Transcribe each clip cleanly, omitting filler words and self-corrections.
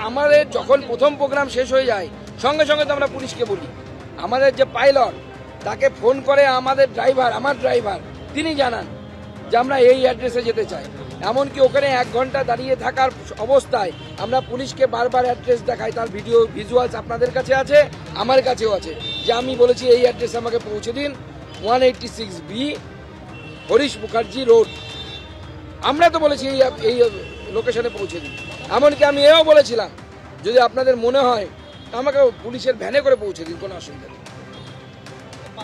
আমাদের যখন প্রথম প্রোগ্রাম শেষ হয়ে যায় সঙ্গে সঙ্গে তো আমরা পুলিশকে বলি। আমাদের যে পাইলট তাকে ফোন করে আমাদের ড্রাইভার, আমার ড্রাইভার, তিনি জানান যে আমরা এই অ্যাড্রেসে যেতে চাই। এমনকি ওখানে 1 ঘন্টা দাঁড়িয়ে থাকার অবস্থায় আমরা পুলিশকে বারবার অ্যাড্রেস দেখাই। তার ভিজুয়ালস আপনাদের কাছে আছে, আমার কাছেও আছে, যে আমি বলেছি এই অ্যাড্রেসে আমাকে পৌঁছে দিন, 186B হরিশ মুখার্জি রোড। আমরা তো বলেছি এই লোকেশনে পৌঁছে দিন। এমনকি আমি এও বলেছিলাম যদি আপনাদের মনে হয় আমাকে পুলিশের ভ্যানে করে পৌঁছে দিন, কোনো অসুবিধা নেই।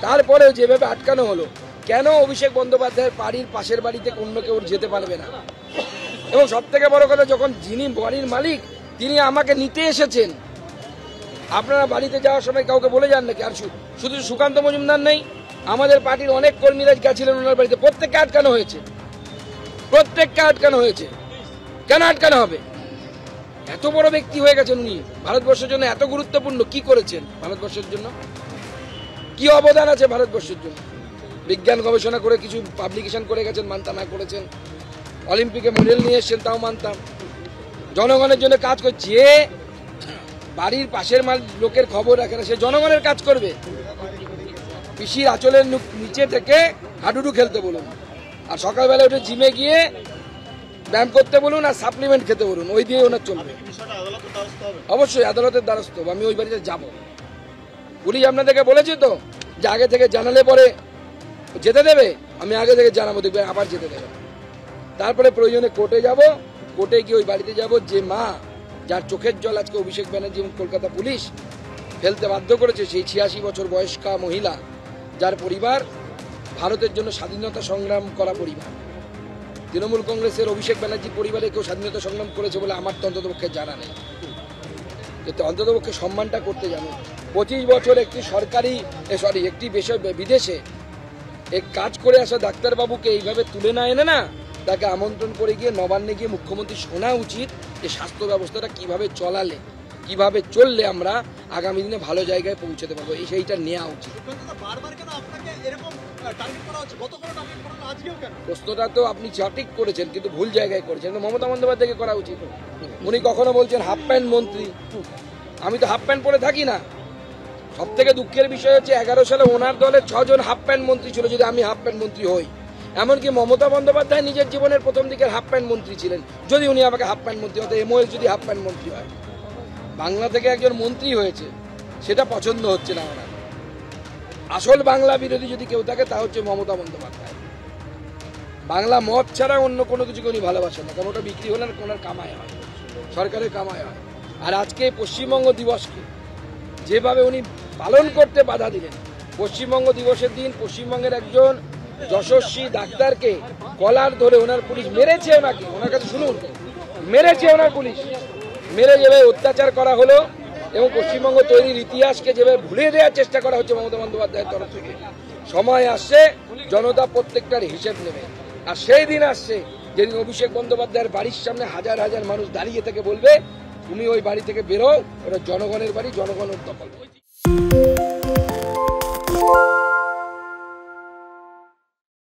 তারপরেও যেভাবে আটকানো হলো, কেন অভিষেক বন্দ্যোপাধ্যায়ের বাড়ির পাশের বাড়িতে অন্য কেউ যেতে পারবে না? এবং সব থেকে বড় কথা, যখন যিনি বাড়ির মালিক তিনি আমাকে নিতে এসেছেন, আপনারা বাড়িতে যাওয়ার সময় কাউকে বলে যান নাকি? আর শুধু সুকান্ত মজুমদার নেই, আমাদের পার্টির অনেক কর্মীরা গেছিলেন ওনার বাড়িতে, প্রত্যেককে আটকানো হয়েছে, প্রত্যেককে আটকানো হয়েছে। কেন আটকানো হবে? এত বড় ব্যক্তি হয়ে গেছেন উনি, ভারতবর্ষের জন্য এত গুরুত্বপূর্ণ। কি করেছেন ভারতবর্ষের জন্য? কি অবদান আছে ভারতবর্ষের জন্য? বিজ্ঞান গবেষণা করে কিছু পাবলিকেশন করে গেছেন, মানতাম না। করেছেন, অলিম্পিকে মেডেল নিয়ে এসছেন, তাও মানতাম। জনগণের জন্য কাজ করছে। বাড়ির পাশের লোকের খবর রাখে না, সে জনগণের কাজ করবে। পিসির আঁচলের নিচে থেকে হাডুডু খেলতে বলুন, আর সকালবেলা উঠে জিমে গিয়ে ব্যায়াম করতে বলুন, আর সাপ্লিমেন্ট খেতে বলুন, ওই দিয়ে ওনার চলবে। অবশ্যই আদালতের দ্বারস্থ হবো, আমি ওই বাড়িতে যাব। পুলিশ আপনাদেরকে বলেছে তো যে আগে থেকে জানালে পরে যেতে দেবে, আমি আগে থেকে জানাবো, দেখবে আবার যেতে দেবে। তারপরে প্রয়োজনে কোর্টে যাব, কোর্টে গিয়ে ওই বাড়িতে যাব, যে মা যার চোখের জল আজকে অভিষেক ব্যানার্জি এবং কলকাতা পুলিশ ফেলতে বাধ্য করেছে, সেই 86 বছর বয়স্কা মহিলা, যার পরিবার ভারতের জন্য স্বাধীনতা সংগ্রাম করা পরিবার। তৃণমূল কংগ্রেসের অভিষেক ব্যানার্জি পরিবারে কেউ স্বাধীনতা সংগ্রাম করেছে বলে আমার তো অন্ততপক্ষে জানা নেই। অন্ততপক্ষে সম্মানটা করতে জানো। 25 বছর একটি একটি বিদেশে এক কাজ করে আসা ডাক্তারবাবুকে এইভাবে তুলে না এনে না, তাকে আমন্ত্রণ করে গিয়ে নবান্নে গিয়ে মুখ্যমন্ত্রী শোনা উচিত যে স্বাস্থ্য ব্যবস্থাটা কিভাবে চলালে, কিভাবে চললে আমরা আগামী দিনে ভালো জায়গায় পৌঁছতে পারবো, সেইটা নেওয়া উচিত। প্রশ্নটা তো আপনি সঠিক করেছেন, কিন্তু ভুল জায়গায় করেছেন। মমতা বন্দ্যোপাধ্যায়কে করা উচিত। উনি কখনো বলছেন হাফ প্যান্ট মন্ত্রী, আমি তো হাফ প্যান্ট পরে থাকি না। সব থেকে দুঃখের বিষয় হচ্ছে 11 সালে ওনার দলের 6 জন হাফ প্যান্ট মন্ত্রী ছিল, যদি আমি হাফ প্যান্ট মন্ত্রী হই। এমনকি মমতা বন্দ্যোপাধ্যায় নিজের জীবনের প্রথম দিকের হাফ প্যান্ট মন্ত্রী ছিলেন, যদি উনি আমাকে হাফ প্যান্ট মন্ত্রী হতো। এমওএল যদি হাফ প্যান্ট মন্ত্রী হয়, বাংলা থেকে একজন মন্ত্রী হয়েছে, সেটা পছন্দ হচ্ছে না ওনার। আসল বাংলা বিরোধী যদি কেউ থাকে তা হচ্ছে মমতা বন্দ্যোপাধ্যায়। বাংলা মদ ছাড়া অন্য কোনো কিছুকে উনি ভালোবাসেন না, কারণ ওটা বিক্রি হলে ওনার কামাই হয়, সরকারের কামাই হয়। আর আজকে পশ্চিমবঙ্গ দিবসকে যেভাবে উনি পালন করতে বাধা দিলেন, পশ্চিমবঙ্গ দিবসের দিন পশ্চিমবঙ্গের একজন যশস্বী ডাক্তারকে কলার ধরে ওনার পুলিশ মেরেছে, ওনাকে, ওনার কাছে শুনুন, মেরেছে ওনার পুলিশ, মেরে যেভাবে অত্যাচার করা হলো এবং পশ্চিমবঙ্গ তৈরির ইতিহাসকে যেভাবে ভুলে দেওয়ার চেষ্টা করা হচ্ছে মমতা বন্দ্যোপাধ্যায়ের তরফ থেকে। সময় আসছে, জনতা প্রত্যেকটার হিসেব নেবে। আর সেই দিন আসছে যেদিন অভিষেক বন্দ্যোপাধ্যায়ের বাড়ির সামনে হাজার হাজার মানুষ দাঁড়িয়ে থেকে বলবে তুমি ওই বাড়ি থেকে বেরো, ওটা জনগণের বাড়ি, জনগণের দখল।